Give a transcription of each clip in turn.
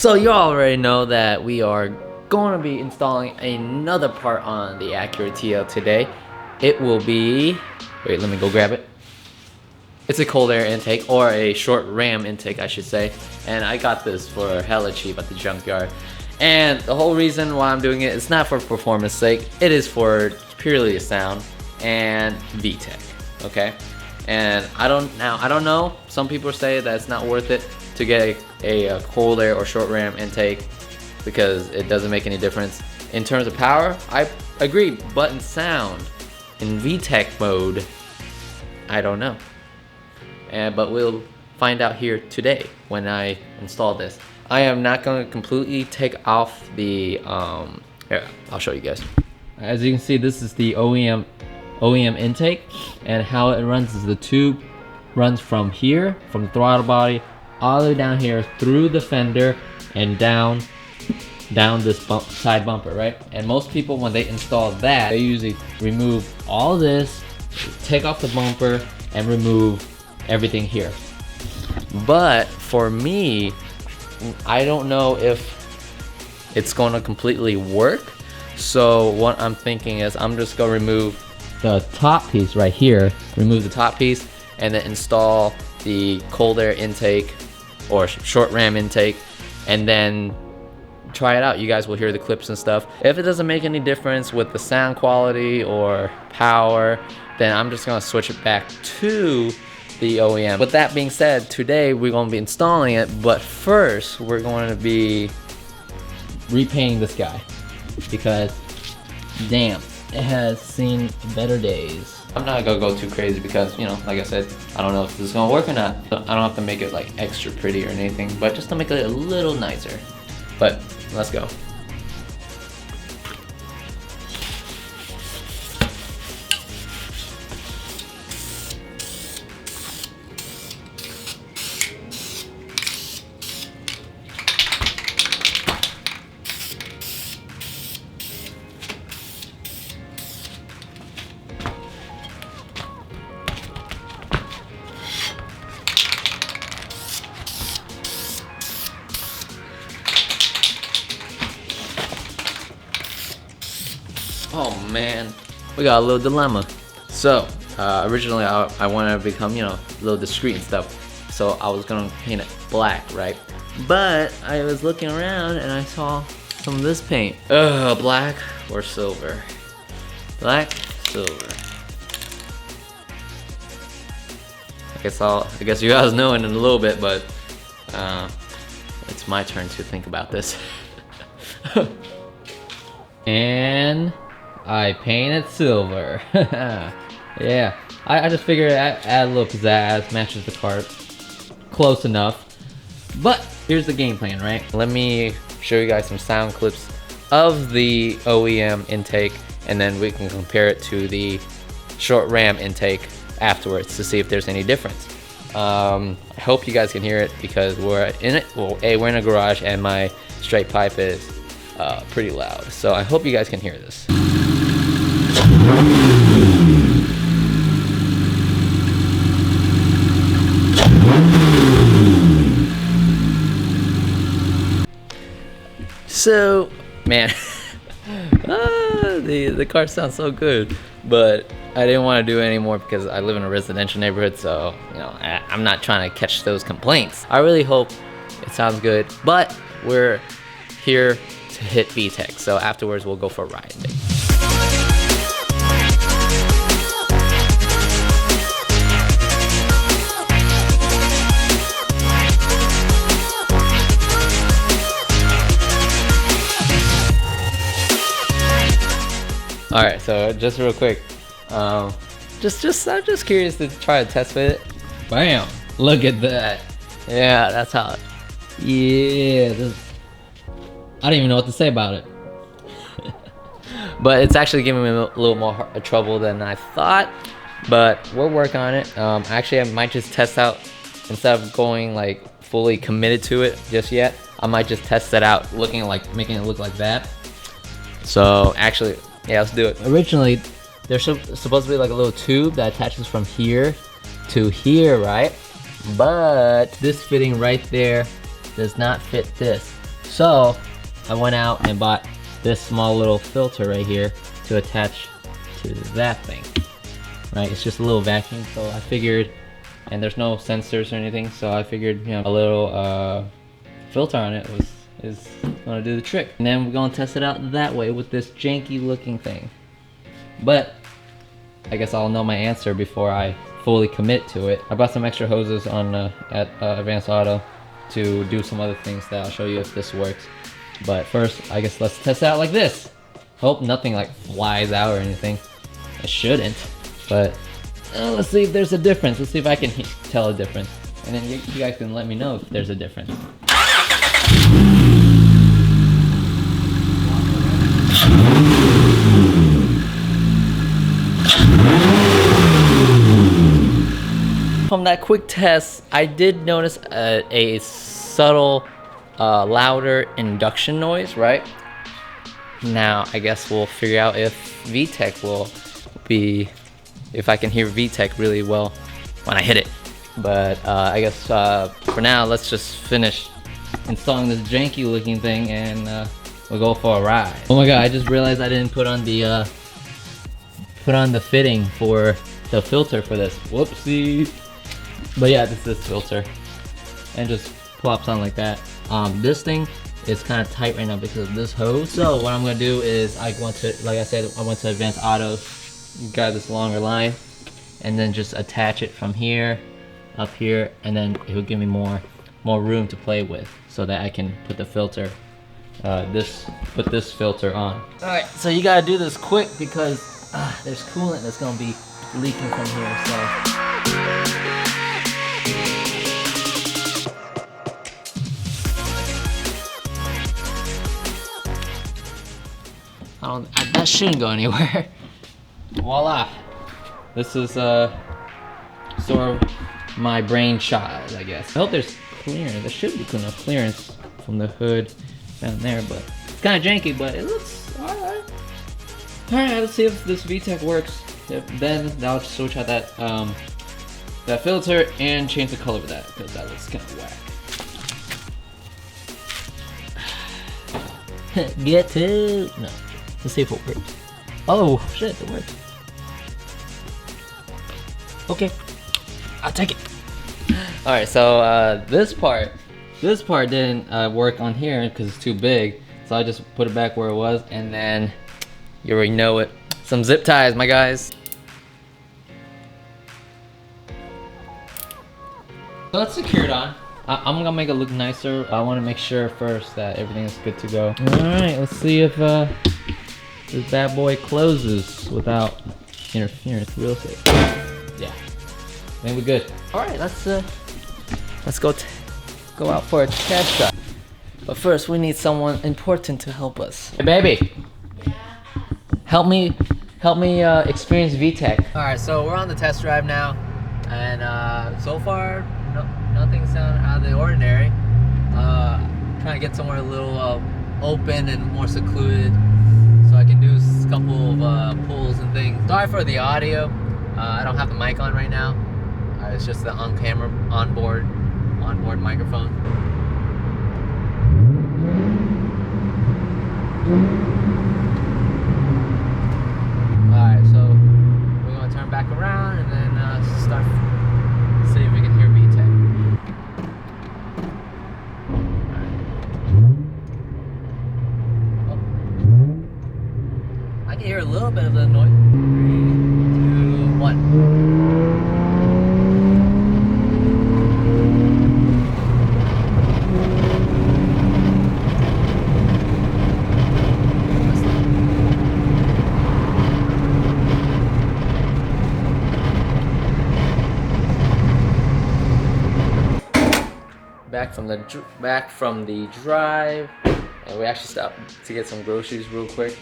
So you already know that we are going to be installing another part on the Acura TL today. It will be, wait, let me go grab it. It's a cold air intake, or a short ram intake I should say. And I got this for hella cheap at the junkyard. And the whole reason why I'm doing it is not for performance sake, it is for purely the sound and VTEC, okay? And I don't know, some people say that it's not worth it to get a cold air or short ram intake because it doesn't make any difference. In terms of power, I agree, but in sound, in VTEC mode, I don't know. But we'll find out here today when I install this. I am not going to completely take off the, here, I'll show you guys. As you can see, this is the OEM intake, and how it runs is the tube runs from here, from the throttle body, all the way down here through the fender and down this side bumper, right? And most people, when they install that, they usually remove all this, take off the bumper, and remove everything here. But for me, I don't know if it's going to completely work. So what I'm thinking is I'm just going to remove the top piece right here, remove the top piece, and then install the cold air intake or short ram intake, and then try it out. You guys will hear the clips and stuff. If it doesn't make any difference with the sound quality or power, then I'm just gonna switch it back to the OEM. With that being said, today we're gonna be installing it, but first we're going to be repainting this guy because damn, it has seen better days. I'm not gonna go too crazy because, you know, like I said, I don't know if this is gonna work or not. I don't have to make it like extra pretty or anything, but just to make it a little nicer. But let's go. Oh man, we got a little dilemma. So originally I wanted to become, you know, a little discreet and stuff, so I was gonna paint it black, right? But I was looking around and I saw some of this paint. Black or silver? Black, silver. I guess you guys know in a little bit, but it's my turn to think about this. And I painted silver. Yeah, I just figured I'd add a little pizzazz, matches the cart close enough. But here's the game plan, right? Let me show you guys some sound clips of the OEM intake, and then we can compare it to the short ram intake afterwards to see if there's any difference. I hope you guys can hear it because we're in it. Well, we're in a garage and my straight pipe is pretty loud, so I hope you guys can hear this. So, man, the car sounds so good, but I didn't want to do it anymore because I live in a residential neighborhood, so, you know, I'm not trying to catch those complaints. I really hope it sounds good, but we're here to hit VTEC, so afterwards we'll go for a ride. All right, so just real quick, I'm just curious to try to test fit it. Bam! Look at that. Yeah, that's hot. Yeah, I don't even know what to say about it. But it's actually giving me a little more trouble than I thought. But we'll work on it. Actually, I might just test out, instead of going like fully committed to it just yet, I might just test it out, making it look like that. So actually, yeah, let's do it. Originally, there's supposed to be like a little tube that attaches from here to here, right? But this fitting right there does not fit this. So I went out and bought this small little filter right here to attach to that thing. Right, it's just a little vacuum, so I figured, and there's no sensors or anything, so I figured, you know, a little filter on it is gonna do the trick. And then we're gonna test it out that way with this janky looking thing. But I guess I'll know my answer before I fully commit to it. I bought some extra hoses on at Advanced Auto to do some other things that I'll show you if this works. But first, I guess let's test it out like this. Hope nothing like flies out or anything. It shouldn't, but let's see if there's a difference. Let's see if I can tell a difference. And then you guys can let me know if there's a difference. From that quick test, I did notice a subtle, louder induction noise, right? Now, I guess we'll figure out if VTEC will be, if I can hear VTEC really well when I hit it. But I guess for now, let's just finish installing this janky looking thing and we'll go for a ride. Oh my god, I just realized I didn't put on the fitting for the filter for this. Whoopsie. But yeah, this filter, and just plops on like that. This thing is kind of tight right now because of this hose. So what I'm gonna do is I went to Advanced Auto, grab this longer line, and then just attach it from here, up here, and then it will give me more room to play with, so that I can put the filter, put this filter on. All right, so you gotta do this quick because there's coolant that's gonna be leaking from here. So. That shouldn't go anywhere. Voila. This is sort of my brainchild, I guess. I hope there's clearance. There should be enough clearance from the hood down there, but it's kind of janky, but it looks alright. Alright, let's see if this VTEC works. Then I'll switch out that that filter and change the color of that, because that looks kind of whack. Get to no. Let's see if it works. Oh shit, it works. Okay, I'll take it. All right, so this part didn't work on here because it's too big. So I just put it back where it was, and then you already know it. Some zip ties, my guys. So let's secure it on. I'm gonna make it look nicer. I want to make sure first that everything is good to go. All right, let's see if this bad boy closes without interference. We'll see. Yeah, I think we're good. All right, let's go out for a test drive. But first, we need someone important to help us. Hey, baby. Yeah. Help me experience VTEC. All right, so we're on the test drive now, and so far, nothing sounded out of the ordinary. Trying to get somewhere a little open and more secluded, so I can do a couple of pulls and things. Sorry for the audio. I don't have the mic on right now. It's just the onboard microphone. Alright, so we're gonna turn back around and then start, see if we can hear VTEC. I can hear a little bit of the noise. 3, 2, 1. Back from the drive, and we actually stopped to get some groceries real quick,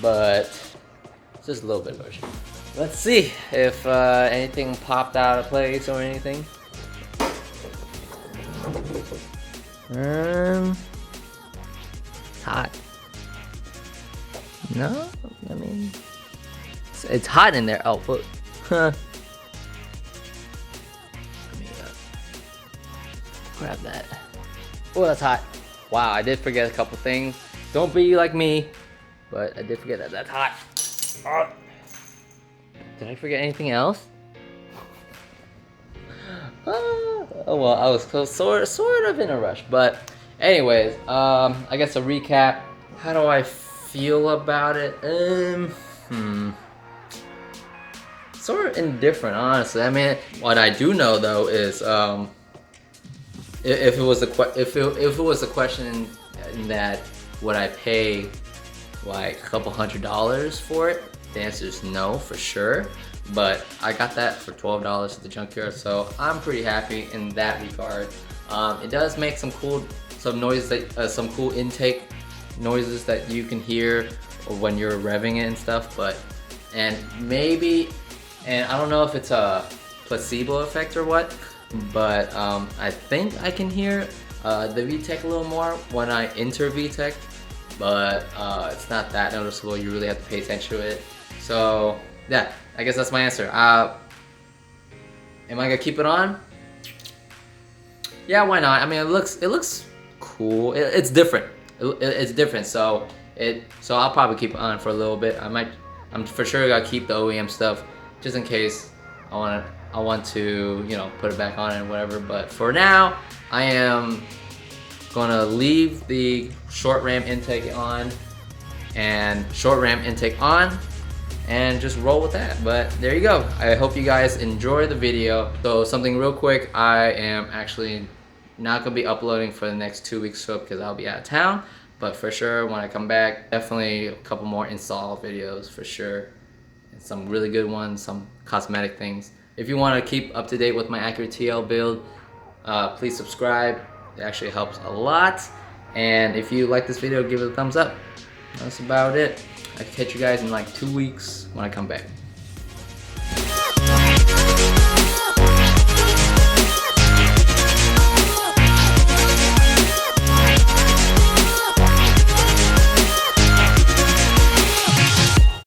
but it's just a little bit of motion. Let's see if anything popped out of place or anything. It's hot. No, I mean it's hot in there. Oh, look. Huh. Grab that. Oh, that's hot. wow, I did forget a couple things. Don't be like me, but I did forget that that's hot. Ah. Did I forget anything else? Oh well, I was sort of in a rush, but anyways, I guess a recap. How do I feel about it? Sort of indifferent, honestly. I mean, what I do know though is, if it was a question that would I pay like a couple $100 for it, the answer is no, for sure. But I got that for $12 at the junkyard, so I'm pretty happy in that regard. It does make some cool intake noises that you can hear when you're revving it and stuff. And I don't know if it's a placebo effect or what, but I think I can hear the VTEC a little more when I enter VTEC, but it's not that noticeable. You really have to pay attention to it. So yeah, I guess that's my answer. Am I gonna keep it on? Yeah, why not? I mean, it looks cool. It's different. It's different. So I'll probably keep it on for a little bit. I'm for sure gonna keep the OEM stuff just in case I want to, you know, put it back on and whatever. But for now, I am gonna leave the short ram intake on and just roll with that. But there you go. I hope you guys enjoy the video. So something real quick, I am actually not gonna be uploading for the next 2 weeks or so because I'll be out of town. But for sure, when I come back, definitely a couple more install videos for sure. And some really good ones, some cosmetic things. If you want to keep up to date with my Acura TL build, please subscribe. It actually helps a lot. And if you like this video, give it a thumbs up. That's about it. I can catch you guys in like 2 weeks when I come back.